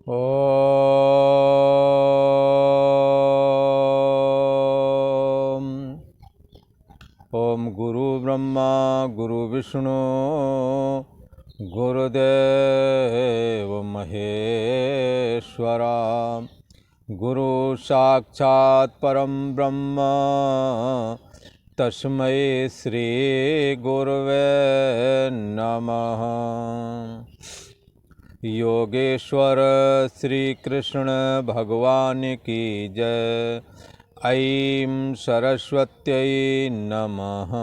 ओम ओम गुरु ब्रह्मा गुरु विष्णु गुरुदेव महेश्वरा गुरु साक्षात् परम ब्रह्म तस्मै श्री गुरवे नमः। योगेश्वर श्री कृष्ण भगवान की जय। ऐं सरस्वत्यै नमः।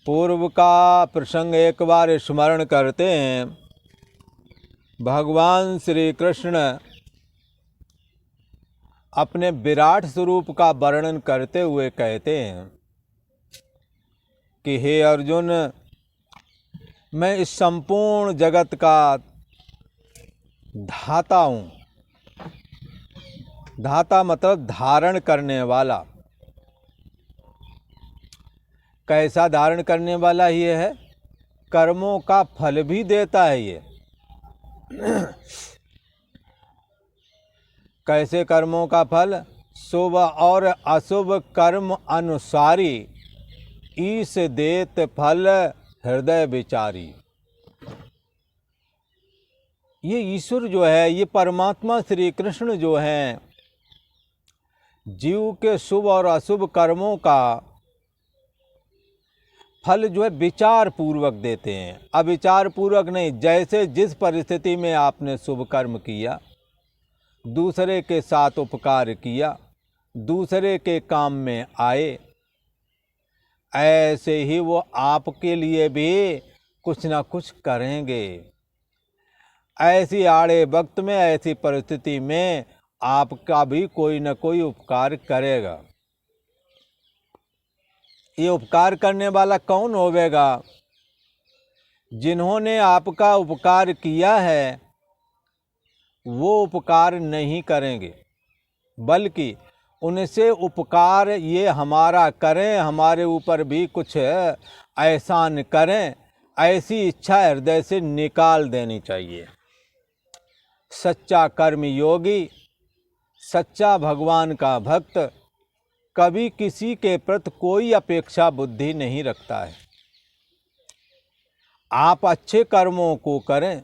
पूर्व का प्रसंग एक बार स्मरण करते हैं। भगवान श्री कृष्ण अपने विराट स्वरूप का वर्णन करते हुए कहते हैं कि हे अर्जुन, मैं इस संपूर्ण जगत का धाता हूँ। धाता मतलब धारण करने वाला। कैसा धारण करने वाला ये है? कर्मों का फल भी देता है ये। कैसे कर्मों का फल? शुभ और अशुभ कर्म अनुसारी ईश देत फल हृदय विचारी। ये ईश्वर जो है, ये परमात्मा श्री कृष्ण जो हैं, जीव के शुभ और अशुभ कर्मों का फल जो है विचार पूर्वक देते हैं। अविचार पूर्वक नहीं। जैसे जिस परिस्थिति में आपने शुभ कर्म किया, दूसरे के साथ उपकार किया, दूसरे के काम में आए, ऐसे ही वो आपके लिए भी कुछ ना कुछ करेंगे। ऐसी आड़े वक्त में, ऐसी परिस्थिति में आपका भी कोई न कोई उपकार करेगा। ये उपकार करने वाला कौन होवेगा? जिन्होंने आपका उपकार किया है वो उपकार नहीं करेंगे, बल्कि उनसे उपकार ये हमारा करें, हमारे ऊपर भी कुछ एहसान करें, ऐसी इच्छा हृदय से निकाल देनी चाहिए। सच्चा कर्म योगी, सच्चा भगवान का भक्त कभी किसी के प्रति कोई अपेक्षा बुद्धि नहीं रखता है। आप अच्छे कर्मों को करें।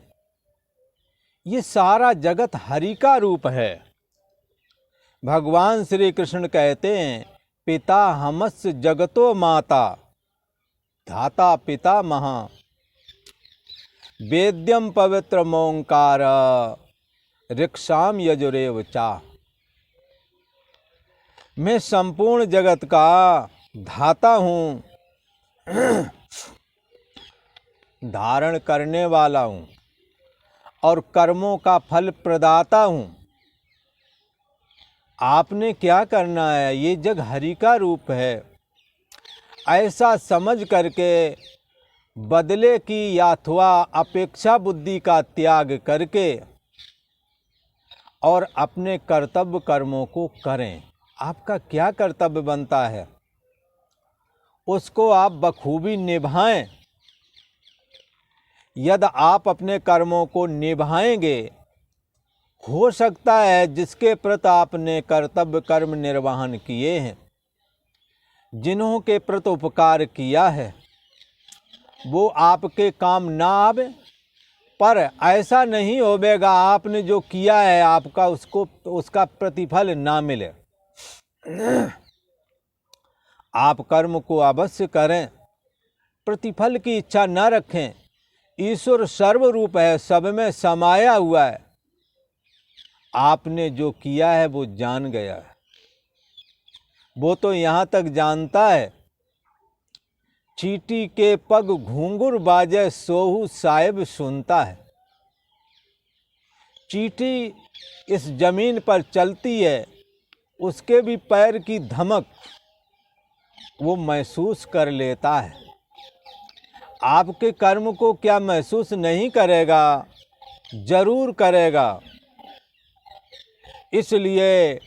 ये सारा जगत हरि का रूप है। भगवान श्री कृष्ण कहते हैं, पिता हमस्य जगतो माता धाता पिता महा वेद्यम पवित्र मोंकार ऋक्षाम यजुरेव चा। मैं संपूर्ण जगत का धाता हूँ, धारण करने वाला हूँ और कर्मों का फल प्रदाता हूँ। आपने क्या करना है? ये जग हरि का रूप है। ऐसा समझ करके बदले की अथवा अपेक्षा बुद्धि का त्याग करके और अपने कर्तव्य कर्मों को करें। आपका क्या कर्तव्य बनता है उसको आप बखूबी निभाएं। यदि आप अपने कर्मों को निभाएंगे, हो सकता है जिसके प्रति आपने कर्तव्य कर्म निर्वहन किए हैं, जिन्हों के प्रति उपकार किया है, वो आपके काम ना आवे। पर ऐसा नहीं होवेगा आपने जो किया है आपका उसका प्रतिफल ना मिले। आप कर्म को अवश्य करें, प्रतिफल की इच्छा न रखें। ईश्वर सर्वरूप है, सब में समाया हुआ है। आपने जो किया है वो जान गया है। वो तो यहाँ तक जानता है, चींटी के पग घूंघर बाजे सोहू साहिब सुनता है। चींटी इस जमीन पर चलती है, उसके भी पैर की धमक वो महसूस कर लेता है। आपके कर्म को क्या महसूस नहीं करेगा? जरूर करेगा। इसलिए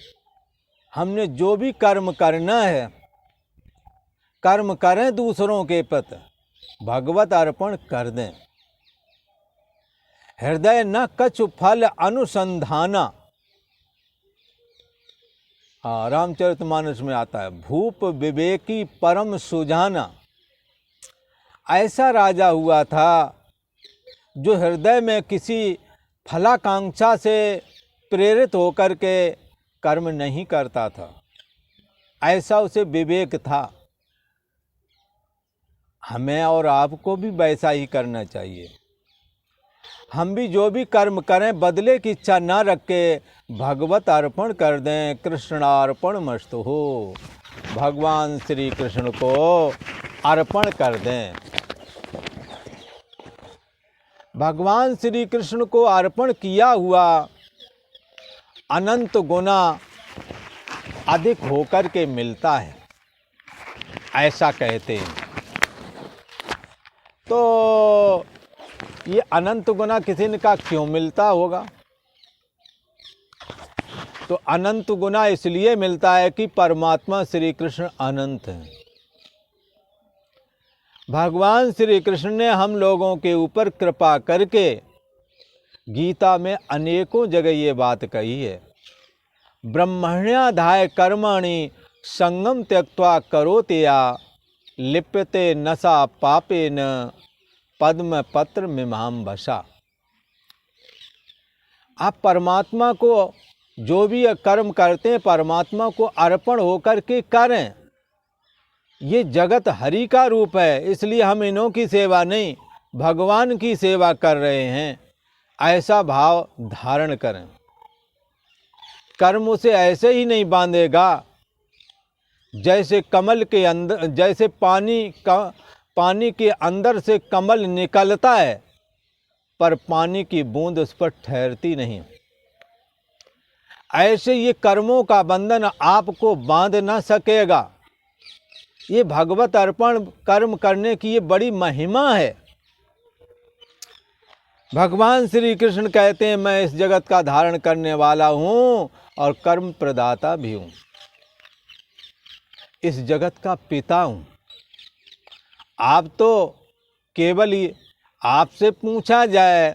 हमने जो भी कर्म करना है, कर्म करें दूसरों के प्रति, भगवत अर्पण कर दें। हृदय न कछु फल अनुसंधाना। हाँ, रामचरितमानस में आता है, भूप विवेकी परम सुजाना। ऐसा राजा हुआ था जो हृदय में किसी फलाकांक्षा से प्रेरित होकर के कर्म नहीं करता था, ऐसा उसे विवेक था। हमें और आपको भी वैसा ही करना चाहिए। हम भी जो भी कर्म करें बदले की इच्छा न रख के भगवत अर्पण कर दें। कृष्णार्पण मस्तु हो, भगवान श्री कृष्ण को अर्पण कर दें। भगवान श्री कृष्ण को अर्पण किया हुआ अनंत गुना अधिक होकर के मिलता है, ऐसा कहते हैं। तो ये अनंत गुना किसी ने का क्यों मिलता होगा? तो अनंत गुना इसलिए मिलता है कि परमात्मा श्री कृष्ण अनंत हैं। भगवान श्री कृष्ण ने हम लोगों के ऊपर कृपा करके गीता में अनेकों जगह ये बात कही है, ब्रह्मण्याधाय कर्माणि संगम त्यक्त्वा करोति या लिप्यते नसा पापेन पद्म पत्र मिमाम वसा। आप परमात्मा को जो भी कर्म करते हैं परमात्मा को अर्पण होकर के करें। ये जगत हरि का रूप है, इसलिए हम इन्हों की सेवा नहीं भगवान की सेवा कर रहे हैं, ऐसा भाव धारण करें। कर्म उसे ऐसे ही नहीं बांधेगा जैसे कमल के अंदर, जैसे पानी के अंदर से कमल निकलता है पर पानी की बूंद उस पर ठहरती नहीं, ऐसे ये कर्मों का बंधन आपको बांध ना सकेगा। ये भगवत अर्पण कर्म करने की ये बड़ी महिमा है। भगवान श्री कृष्ण कहते हैं, मैं इस जगत का धारण करने वाला हूँ और कर्म प्रदाता भी हूँ, इस जगत का पिता हूँ। आप तो केवल आपसे पूछा जाए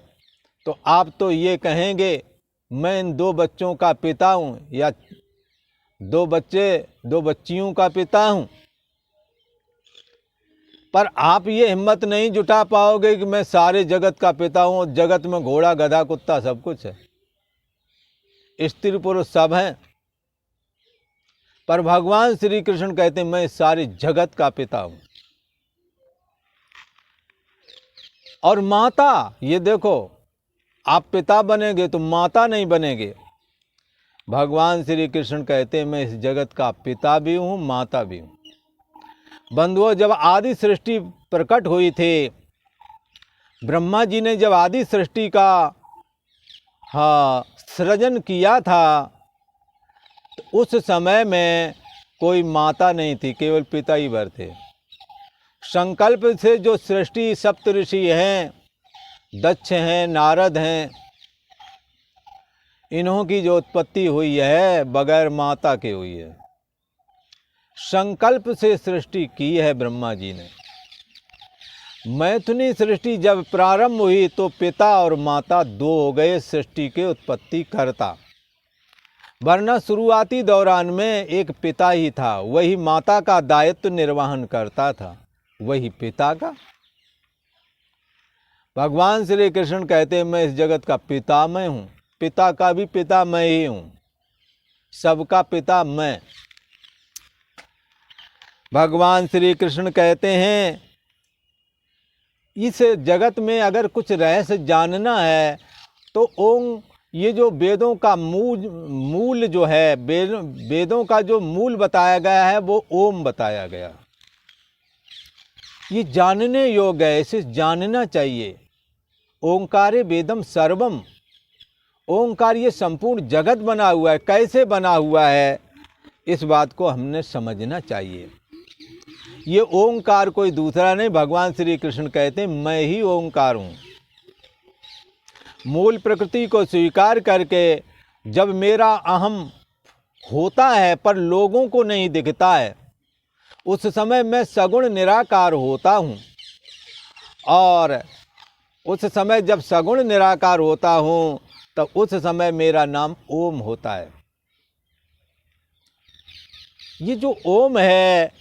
तो आप तो ये कहेंगे मैं इन 2 बच्चों का पिता हूँ या 2 बच्चियों का पिता हूँ, पर आप ये हिम्मत नहीं जुटा पाओगे कि मैं सारे जगत का पिता हूँ। जगत में घोड़ा गधा कुत्ता सब कुछ है, स्त्री पुरुष सब हैं, पर भगवान श्री कृष्ण कहते हैं मैं सारे जगत का पिता हूँ। और माता, ये देखो आप पिता बनेंगे तो माता नहीं बनेंगे। भगवान श्री कृष्ण कहते हैं मैं इस जगत का पिता भी हूँ माता भी हूँ। बंधुओं, जब आदि सृष्टि प्रकट हुई थी, ब्रह्मा जी ने जब आदि सृष्टि का सृजन किया था तो उस समय में कोई माता नहीं थी, केवल पिता ही भर थे। संकल्प से जो सृष्टि सप्त ऋषि हैं, दक्ष हैं, नारद हैं, इन्हों की जो उत्पत्ति हुई है बगैर माता के हुई है। संकल्प से सृष्टि की है ब्रह्मा जी ने। मैथुनी सृष्टि जब प्रारंभ हुई तो पिता और माता 2 हो गए सृष्टि के उत्पत्ति करता, वरना शुरुआती दौरान में एक पिता ही था, वही माता का दायित्व निर्वहन करता था, वही पिता का। भगवान श्री कृष्ण कहते हैं मैं इस जगत का पिता मैं हूँ, पिता का भी पिता मैं ही हूँ, सबका पिता मैं। भगवान श्री कृष्ण कहते हैं इस जगत में अगर कुछ रहस्य जानना है तो ओम, ये जो वेदों का मूल जो है, वेदों का जो मूल बताया गया है वो ओम बताया गया। ये जानने योग्य है, इसे जानना चाहिए। ओंकारे वेदम सर्वम, ओंकार ये संपूर्ण जगत बना हुआ है। कैसे बना हुआ है इस बात को हमने समझना चाहिए। ये ओंकार कोई दूसरा नहीं, भगवान श्री कृष्ण कहते हैं मैं ही ओंकार हूँ। मूल प्रकृति को स्वीकार करके जब मेरा अहम होता है पर लोगों को नहीं दिखता है, उस समय मैं सगुण निराकार होता हूँ और उस समय जब सगुण निराकार होता हूँ तब उस समय मेरा नाम ओम होता है। ये जो ओम है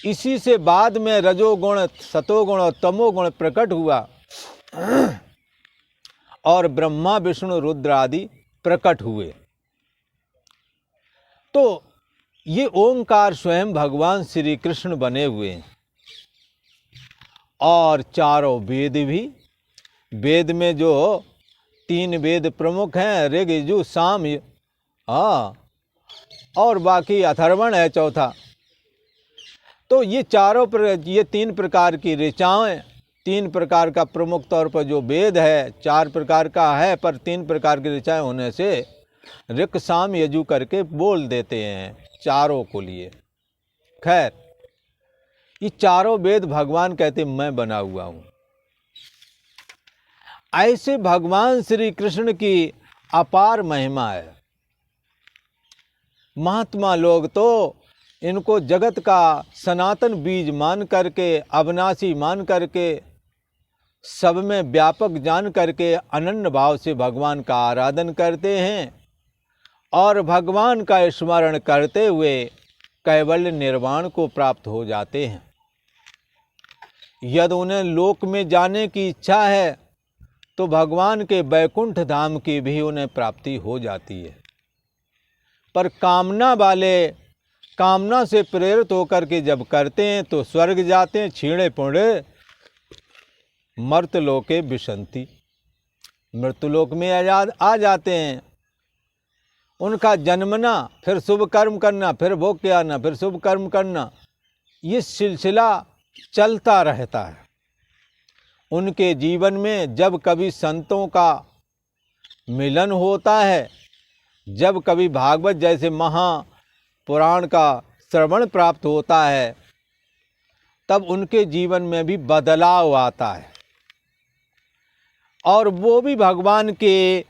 इसी से बाद में रजोगुण, सतोगुण और तमोगुण प्रकट हुआ और ब्रह्मा विष्णु रुद्र आदि प्रकट हुए। तो ये ओंकार स्वयं भगवान श्री कृष्ण बने हुए हैं। और चारों वेद भी, वेद में जो 3 वेद प्रमुख हैं, ऋग यजु साम, और बाकी अथर्वण है चौथा। तो ये ये 3 प्रकार की ऋचाएं, 3 प्रकार का प्रमुख तौर पर जो वेद है 4 प्रकार का है, पर 3 प्रकार की ऋचाएं होने से ऋक साम यजु करके बोल देते हैं चारों को लिए। खैर, ये चारों वेद भगवान कहते मैं बना हुआ हूं। ऐसे भगवान श्री कृष्ण की अपार महिमा है। महात्मा लोग तो इनको जगत का सनातन बीज मान करके, अविनाशी मान करके, सब में व्यापक जान करके अनन्य भाव से भगवान का आराधन करते हैं और भगवान का स्मरण करते हुए कैवल्य निर्वाण को प्राप्त हो जाते हैं। यदि उन्हें लोक में जाने की इच्छा है तो भगवान के बैकुंठ धाम की भी उन्हें प्राप्ति हो जाती है। पर कामना वाले कामना से प्रेरित होकर के जब करते हैं तो स्वर्ग जाते हैं, छीणे पुणे मर्तलोके विशंति, मृत्युलोक में आ जाते हैं। उनका जन्मना, फिर शुभ कर्म करना, फिर भोग के आना, फिर शुभ कर्म करना, ये सिलसिला चलता रहता है। उनके जीवन में जब कभी संतों का मिलन होता है, जब कभी भागवत जैसे महापुराण का श्रवण प्राप्त होता है, तब उनके जीवन में भी बदलाव आता है और वो भी भगवान के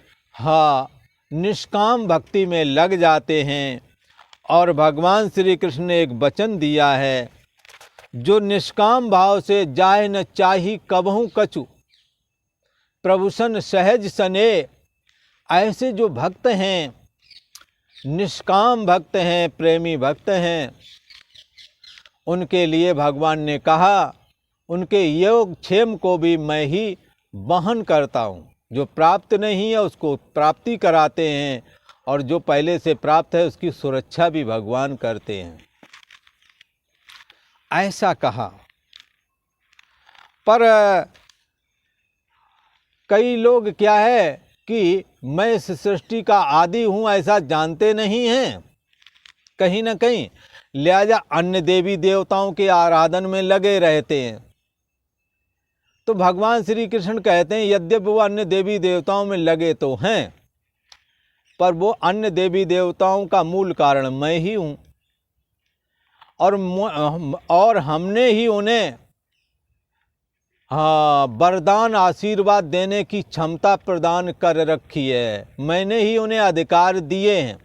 निष्काम भक्ति में लग जाते हैं। और भगवान श्री कृष्ण ने एक वचन दिया है, जो निष्काम भाव से जाए न चाही कबहू कछु, प्रभुसन सहज सने। ऐसे जो भक्त हैं, निष्काम भक्त हैं, प्रेमी भक्त हैं, उनके लिए भगवान ने कहा उनके योग क्षेम को भी मैं ही वहन करता हूँ। जो प्राप्त नहीं है उसको प्राप्ति कराते हैं और जो पहले से प्राप्त है उसकी सुरक्षा भी भगवान करते हैं, ऐसा कहा। पर कई लोग क्या है कि मैं इस सृष्टि का आदि हूँ ऐसा जानते नहीं हैं, कहीं ना कहीं लिहाजा अन्य देवी देवताओं के आराधन में लगे रहते हैं। तो भगवान श्री कृष्ण कहते हैं यद्यपि वो अन्य देवी देवताओं में लगे तो हैं, पर वो अन्य देवी देवताओं का मूल कारण मैं ही हूँ और हमने ही उन्हें वरदान आशीर्वाद देने की क्षमता प्रदान कर रखी है। मैंने ही उन्हें अधिकार दिए हैं।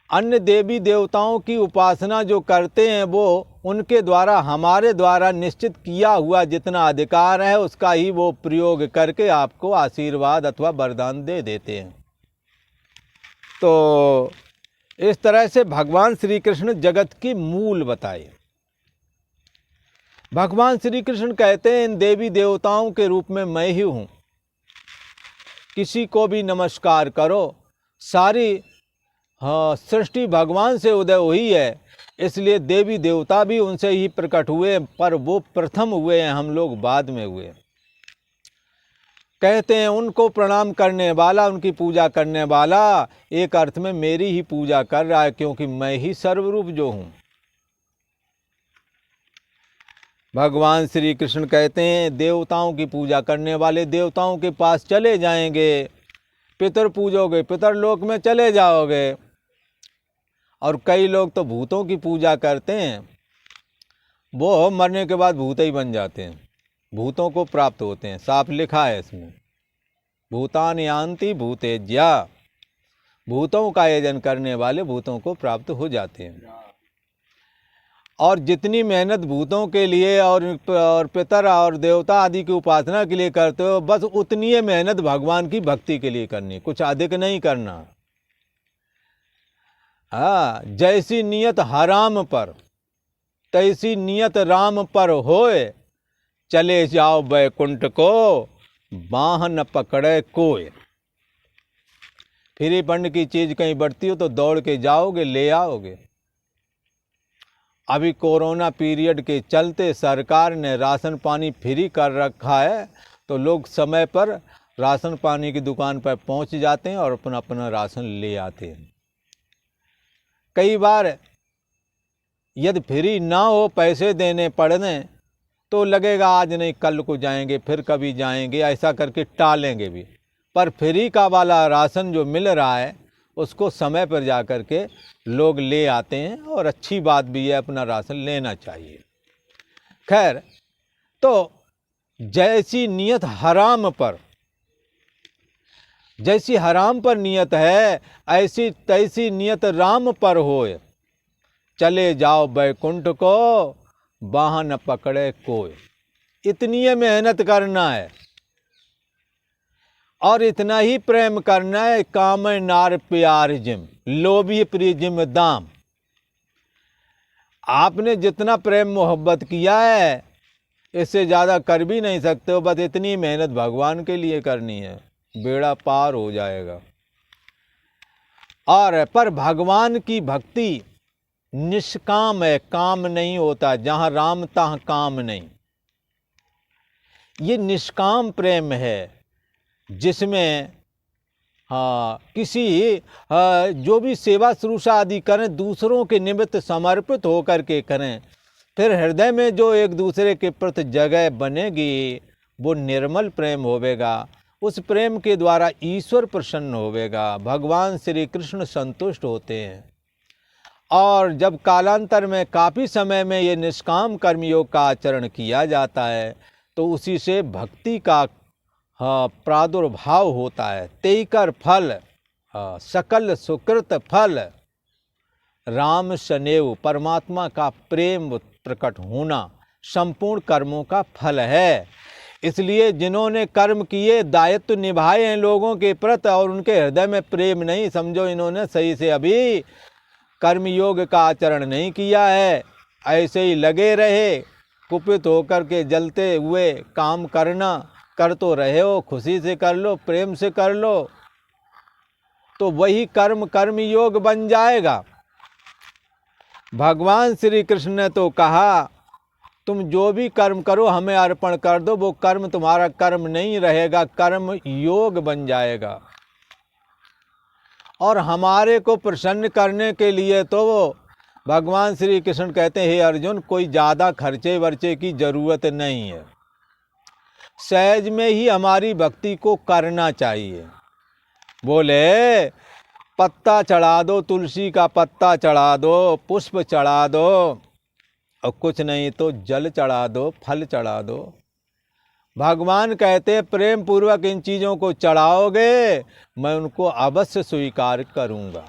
अन्य देवी देवताओं की उपासना जो करते हैं वो उनके द्वारा, हमारे द्वारा निश्चित किया हुआ जितना अधिकार है उसका ही वो प्रयोग करके आपको आशीर्वाद अथवा वरदान दे देते हैं। तो इस तरह से भगवान श्री कृष्ण जगत की मूल बताए। भगवान श्री कृष्ण कहते हैं इन देवी देवताओं के रूप में मैं ही हूँ, किसी को भी नमस्कार करो। सारी सृष्टि भगवान से उदय हुई है, इसलिए देवी देवता भी उनसे ही प्रकट हुए, पर वो प्रथम हुए हैं, हम लोग बाद में हुए। कहते हैं उनको प्रणाम करने वाला, उनकी पूजा करने वाला एक अर्थ में मेरी ही पूजा कर रहा है, क्योंकि मैं ही सर्वरूप जो हूँ। भगवान श्री कृष्ण कहते हैं देवताओं की पूजा करने वाले देवताओं के पास चले जाएंगे, पितर पूजोगे पितर लोक में चले जाओगे। और कई लोग तो भूतों की पूजा करते हैं, वो मरने के बाद भूत ही बन जाते हैं, भूतों को प्राप्त होते हैं। साफ लिखा है इसमें, भूतान यान्ति भूतेज्या, भूतों का यजन करने वाले भूतों को प्राप्त हो जाते हैं। और जितनी मेहनत भूतों के लिए और पितर और देवता आदि की उपासना के लिए करते हो, बस उतनी ही मेहनत भगवान की भक्ति के लिए करनी, कुछ अधिक नहीं करना। हाँ, जैसी नियत हराम पर तैसी नियत राम पर होए, चले जाओ बैकुंठ को बाह न पकड़े कोय। फ्री फंड की चीज कहीं बढ़ती हो तो दौड़ के जाओगे, ले आओगे। अभी कोरोना पीरियड के चलते सरकार ने राशन पानी फ्री कर रखा है, तो लोग समय पर राशन पानी की दुकान पर पहुंच जाते हैं और अपना अपना राशन ले आते हैं। कई बार यदि फ्री ना हो, पैसे देने पड़ने, तो लगेगा आज नहीं कल को जाएंगे, फिर कभी जाएंगे, ऐसा करके टालेंगे भी। पर फ्री का वाला राशन जो मिल रहा है उसको समय पर जा कर के लोग ले आते हैं, और अच्छी बात भी है, अपना राशन लेना चाहिए। खैर, तो जैसी नियत हराम पर, जैसी हराम पर नियत है, ऐसी तैसी नियत राम पर होए, चले जाओ बैकुंठ को बाह न पकड़े कोई। इतनी मेहनत करना है और इतना ही प्रेम करना है। काम नार प्यार जिम, लोभी प्रिय दाम। आपने जितना प्रेम मोहब्बत किया है, इससे ज़्यादा कर भी नहीं सकते हो। बस इतनी मेहनत भगवान के लिए करनी है, बेड़ा पार हो जाएगा। और पर भगवान की भक्ति निष्काम है, काम नहीं होता। जहाँ राम तहाँ काम नहीं। ये निष्काम प्रेम है, जिसमें किसी जो भी सेवा शुश्रूषा आदि करें, दूसरों के निमित्त समर्पित होकर के करें, फिर हृदय में जो एक दूसरे के प्रति जगह बनेगी, वो निर्मल प्रेम होवेगा। उस प्रेम के द्वारा ईश्वर प्रसन्न होवेगा, भगवान श्री कृष्ण संतुष्ट होते हैं। और जब कालांतर में काफ़ी समय में ये निष्काम कर्मयोग का आचरण किया जाता है, तो उसी से भक्ति का प्रादुर्भाव होता है। तेकर फल सकल सुकृत फल, राम सनेव, परमात्मा का प्रेम प्रकट होना संपूर्ण कर्मों का फल है। इसलिए जिन्होंने कर्म किए, दायित्व निभाए हैं लोगों के प्रति, और उनके हृदय में प्रेम नहीं, समझो इन्होंने सही से अभी कर्मयोग का आचरण नहीं किया है। ऐसे ही लगे रहे, कुपित होकर के जलते हुए काम करना, कर तो रहे हो, खुशी से कर लो, प्रेम से कर लो, तो वही कर्मयोग बन जाएगा। भगवान श्री कृष्ण ने तो कहा, तुम जो भी कर्म करो हमें अर्पण कर दो, वो कर्म तुम्हारा कर्म नहीं रहेगा, कर्म योग बन जाएगा। और हमारे को प्रसन्न करने के लिए तो वो भगवान श्री कृष्ण कहते हैं, हे अर्जुन, कोई ज़्यादा खर्चे वर्चे की ज़रूरत नहीं है। सहज में ही हमारी भक्ति को करना चाहिए। बोले पत्ता चढ़ा दो, तुलसी का पत्ता चढ़ा दो, पुष्प चढ़ा दो, और कुछ नहीं तो जल चढ़ा दो, फल चढ़ा दो। भगवान कहते प्रेम पूर्वक इन चीज़ों को चढ़ाओगे, मैं उनको अवश्य स्वीकार करूँगा।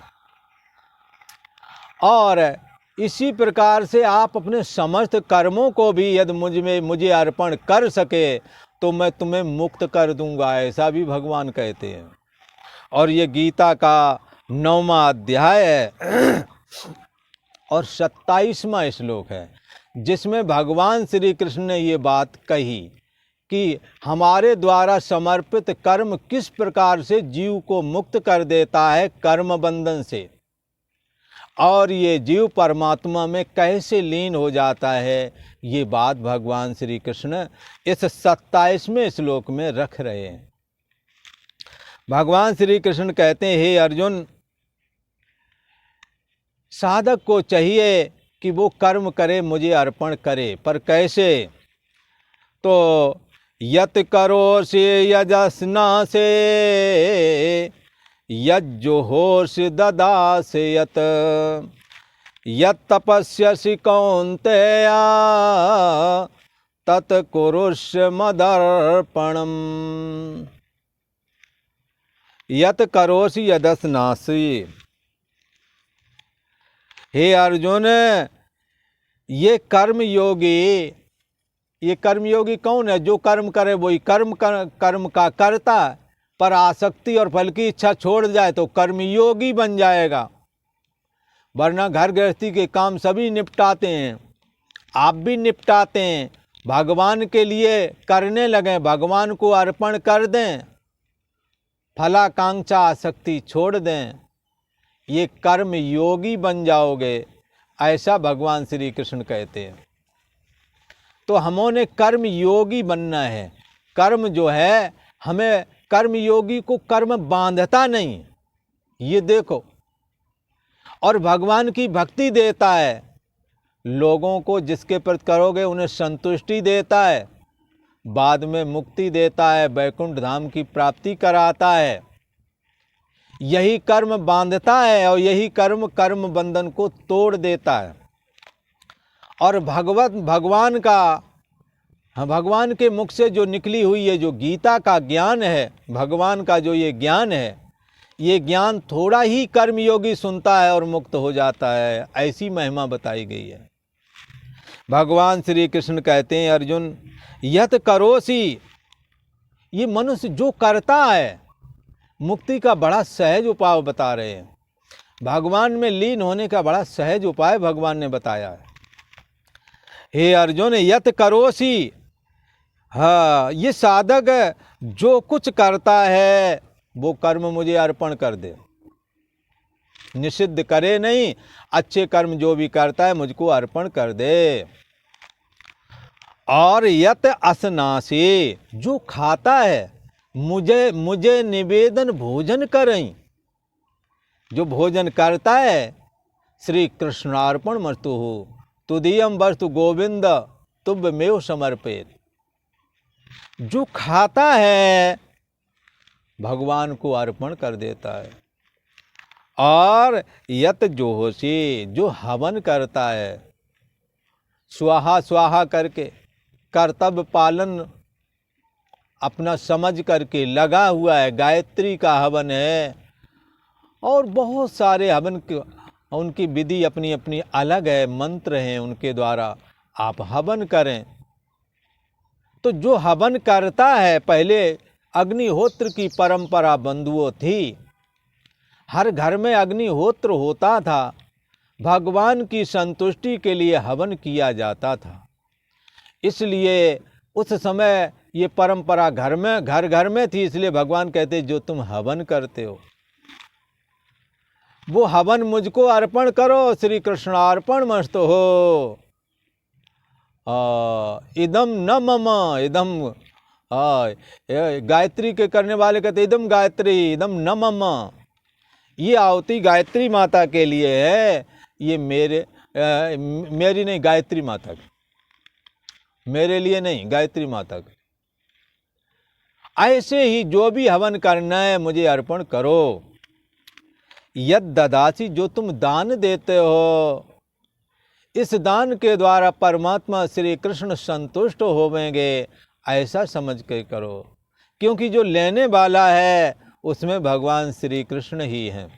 और इसी प्रकार से आप अपने समस्त कर्मों को भी यदि मुझे अर्पण कर सके, तो मैं तुम्हें मुक्त कर दूंगा, ऐसा भी भगवान कहते हैं। और ये गीता का 9वां अध्याय है और 27वां श्लोक है, जिसमें भगवान श्री कृष्ण ने ये बात कही कि हमारे द्वारा समर्पित कर्म किस प्रकार से जीव को मुक्त कर देता है कर्म बंधन से, और ये जीव परमात्मा में कैसे लीन हो जाता है। ये बात भगवान श्री कृष्ण इस 27वें श्लोक में रख रहे हैं। भगवान श्री कृष्ण कहते हैं, हे अर्जुन, साधक को चाहिए कि वो कर्म करे, मुझे अर्पण करे, पर कैसे? तो यत करो से यजस्ना से यज्जुहोर्ष ददासे यत तपस्यसि कौन्तेया तत् कुरुष्व मदर्पणम्। यत करोसि यदस्नासि, हे अर्जुन, ये कर्मयोगी कौन है? जो कर्म करे वही कर्म का करता है, पर आसक्ति और फल की इच्छा छोड़ जाए तो कर्मयोगी बन जाएगा। वरना घर गृहस्थी के काम सभी निपटाते हैं, आप भी निपटाते हैं, भगवान के लिए करने लगें, भगवान को अर्पण कर दें, फलाकांक्षा आसक्ति छोड़ दें, ये कर्म योगी बन जाओगे, ऐसा भगवान श्री कृष्ण कहते हैं। तो हमने कर्म योगी बनना है। कर्म जो है, हमें कर्म योगी को कर्म बांधता नहीं, ये देखो, और भगवान की भक्ति देता है। लोगों को जिसके प्रति करोगे उन्हें संतुष्टि देता है, बाद में मुक्ति देता है, वैकुंठ धाम की प्राप्ति कराता है। यही कर्म बांधता है और यही कर्म बंधन को तोड़ देता है। और भगवान के मुख से जो निकली हुई है, जो गीता का ज्ञान है, भगवान का जो ये ज्ञान है, ये ज्ञान थोड़ा ही कर्मयोगी सुनता है और मुक्त हो जाता है, ऐसी महिमा बताई गई है। भगवान श्री कृष्ण कहते हैं, अर्जुन यत करोसि, ये मनुष्य जो करता है, मुक्ति का बड़ा सहज उपाय बता रहे हैं। भगवान में लीन होने का बड़ा सहज उपाय भगवान ने बताया है। हे अर्जुन यत करोसि, हाँ, ये साधक जो कुछ करता है वो कर्म मुझे अर्पण कर दे, निषिद्ध करे नहीं, अच्छे कर्म जो भी करता है मुझको अर्पण कर दे। और यत असनासी, जो खाता है मुझे निवेदन भोजन करें, जो भोजन करता है, श्री कृष्णार्पण मस्तु हो, तुदीयम वस्तु गोविंद तुभ्यमेव समर्पित। जो खाता है भगवान को अर्पण कर देता है। और यत जोहोसी, जो हवन करता है, स्वाहा स्वाहा करके कर्तव्य पालन अपना समझ करके लगा हुआ है, गायत्री का हवन है, और बहुत सारे हवन उनकी विधि अपनी अपनी अलग है, मंत्र हैं, उनके द्वारा आप हवन करें। तो जो हवन करता है, पहले अग्निहोत्र की परंपरा बंधुओं थी, हर घर में अग्निहोत्र होता था, भगवान की संतुष्टि के लिए हवन किया जाता था। इसलिए उस समय ये परंपरा घर में थी, इसलिए भगवान कहते जो तुम हवन करते हो वो हवन मुझको अर्पण करो, श्री कृष्णार्पण मस्तु हो। इदम न मम, इदम गायत्री के करने वाले कहते इदम गायत्री इदम न मम, ये आहुति गायत्री माता के लिए है, ये मेरी नहीं, गायत्री माता की, मेरे लिए नहीं, गायत्री माता की। ऐसे ही जो भी हवन करना है मुझे अर्पण करो। यद ददासी, जो तुम दान देते हो, इस दान के द्वारा परमात्मा श्री कृष्ण संतुष्ट होवेंगे, ऐसा समझ के करो। क्योंकि जो लेने वाला है उसमें भगवान श्री कृष्ण ही हैं,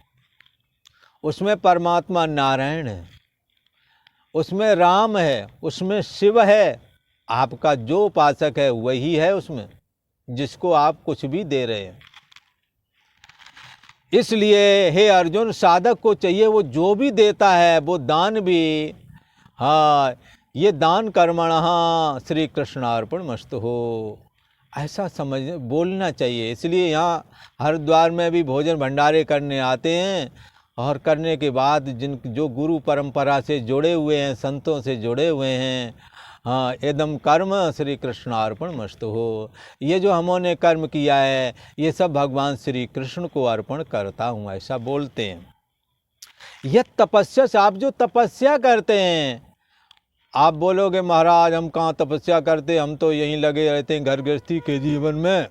उसमें परमात्मा नारायण है, उसमें राम है, उसमें शिव है। आपका जो उपासक है वही है उसमें, जिसको आप कुछ भी दे रहे हैं। इसलिए हे अर्जुन, साधक को चाहिए वो जो भी देता है वो दान भी, हाँ, ये दान कर्मणः श्री कृष्णार्पण मस्तु हो, ऐसा समझ बोलना चाहिए। इसलिए यहाँ हरिद्वार में भी भोजन भंडारे करने आते हैं, और करने के बाद जो गुरु परंपरा से जुड़े हुए हैं, संतों से जुड़े हुए हैं, हाँ, एकदम कर्म श्री कृष्णार्पण मस्तु हो, ये जो हमने कर्म किया है ये सब भगवान श्री कृष्ण को अर्पण करता हूँ, ऐसा बोलते हैं। यह तपस्या से, आप जो तपस्या करते हैं, आप बोलोगे महाराज हम कहाँ तपस्या करते, हम तो यहीं लगे रहते हैं घर गृहस्थी के जीवन में,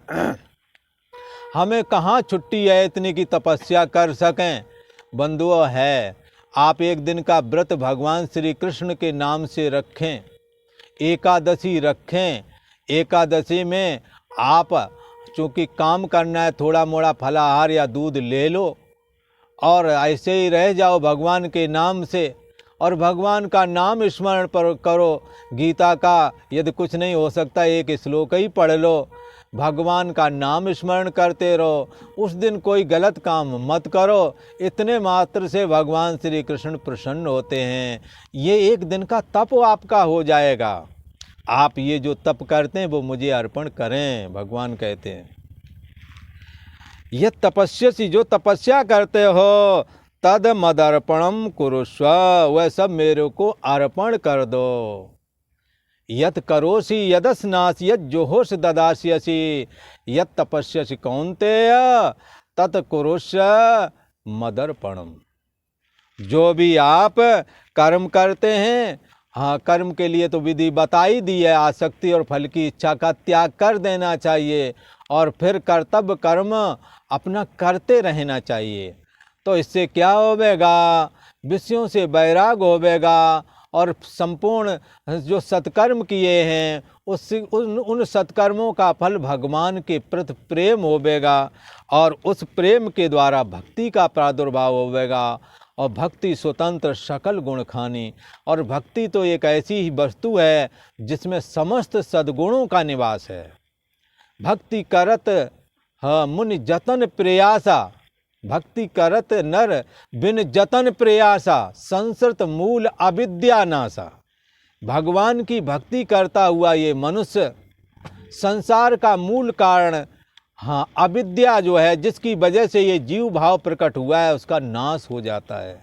हमें कहाँ छुट्टी है इतनी की तपस्या कर सकें। बंधुओं है, आप एक दिन का व्रत भगवान श्री कृष्ण के नाम से रखें, एकादशी रखें। एकादशी में आप चूँकि काम करना है, थोड़ा मोड़ा फलाहार या दूध ले लो और ऐसे ही रह जाओ भगवान के नाम से, और भगवान का नाम स्मरण पर करो। गीता का यदि कुछ नहीं हो सकता एक श्लोक ही पढ़ लो, भगवान का नाम स्मरण करते रहो, उस दिन कोई गलत काम मत करो। इतने मात्र से भगवान श्री कृष्ण प्रसन्न होते हैं। ये एक दिन का तप आपका हो जाएगा। आप ये जो तप करते हैं वो मुझे अर्पण करें, भगवान कहते हैं। यह तपस्या, जो तपस्या करते हो, तद मदर्पणम कुरुष्व, वह सब मेरे को अर्पण कर दो। यत करोसि यदस्नासि यत जोहोस ददास्यसि यत तपस्यसि कौन्तेय तत कुरुष्व मदर्पणम। जो भी आप कर्म करते हैं, हाँ, कर्म के लिए तो विधि बताई दी है। आसक्ति और फल की इच्छा का त्याग कर देना चाहिए और फिर कर्तव्य कर्म अपना करते रहना चाहिए। तो इससे क्या होवेगा, विषयों से वैराग होवेगा और संपूर्ण जो सत्कर्म किए हैं उन सत्कर्मों का फल भगवान के प्रति प्रेम होवेगा और उस प्रेम के द्वारा भक्ति का प्रादुर्भाव होवेगा। और भक्ति स्वतंत्र सकल गुण खानी, और भक्ति तो एक ऐसी ही वस्तु है जिसमें समस्त सद्गुणों का निवास है। भक्ति करत मुनि जतन प्रयासा, भक्ति करत नर बिन जतन प्रयासा संसृत मूल अविद्या नासा। भगवान की भक्ति करता हुआ ये मनुष्य संसार का मूल कारण, हाँ, अविद्या जो है जिसकी वजह से ये जीव भाव प्रकट हुआ है, उसका नाश हो जाता है।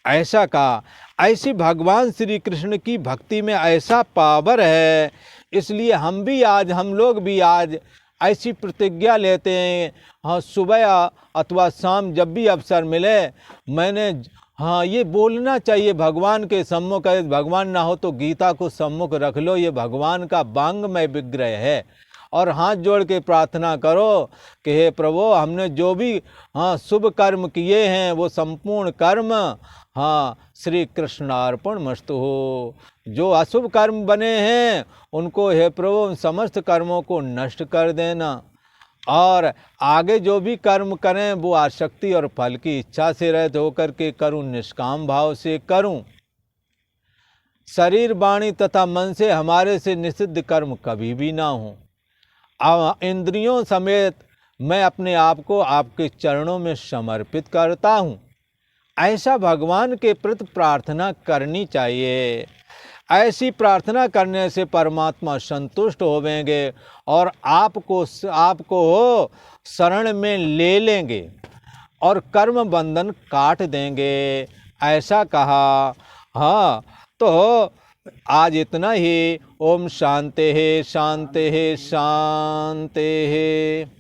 ऐसा कहा, ऐसी भगवान श्री कृष्ण की भक्ति में ऐसा पावर है। इसलिए हम लोग भी आज ऐसी प्रतिज्ञा लेते हैं, हाँ, सुबह अथवा शाम जब भी अवसर मिले हाँ, ये बोलना चाहिए भगवान के सम्मुख। भगवान ना हो तो गीता को सम्मुख रख लो, ये भगवान का वांग्मय विग्रह है। और हाथ जोड़ के प्रार्थना करो कि हे प्रभु, हमने जो भी हाँ शुभ कर्म किए हैं वो संपूर्ण कर्म हाँ श्री कृष्णार्पण मस्तु हो। जो अशुभ कर्म बने हैं उनको हे प्रभु उन समस्त कर्मों को नष्ट कर देना, और आगे जो भी कर्म करें वो आसक्ति और फल की इच्छा से रहित होकर के करूं, निष्काम भाव से करूं। शरीर वाणी तथा मन से हमारे से निषिद्ध कर्म कभी भी ना हो। इंद्रियों समेत मैं अपने आप को आपके चरणों में समर्पित करता हूँ। ऐसा भगवान के प्रति प्रार्थना करनी चाहिए। ऐसी प्रार्थना करने से परमात्मा संतुष्ट होवेंगे और आपको शरण में ले लेंगे और कर्म बंधन काट देंगे, ऐसा कहा। हाँ, तो आज इतना ही। ओम शांति है शांति है शांति है।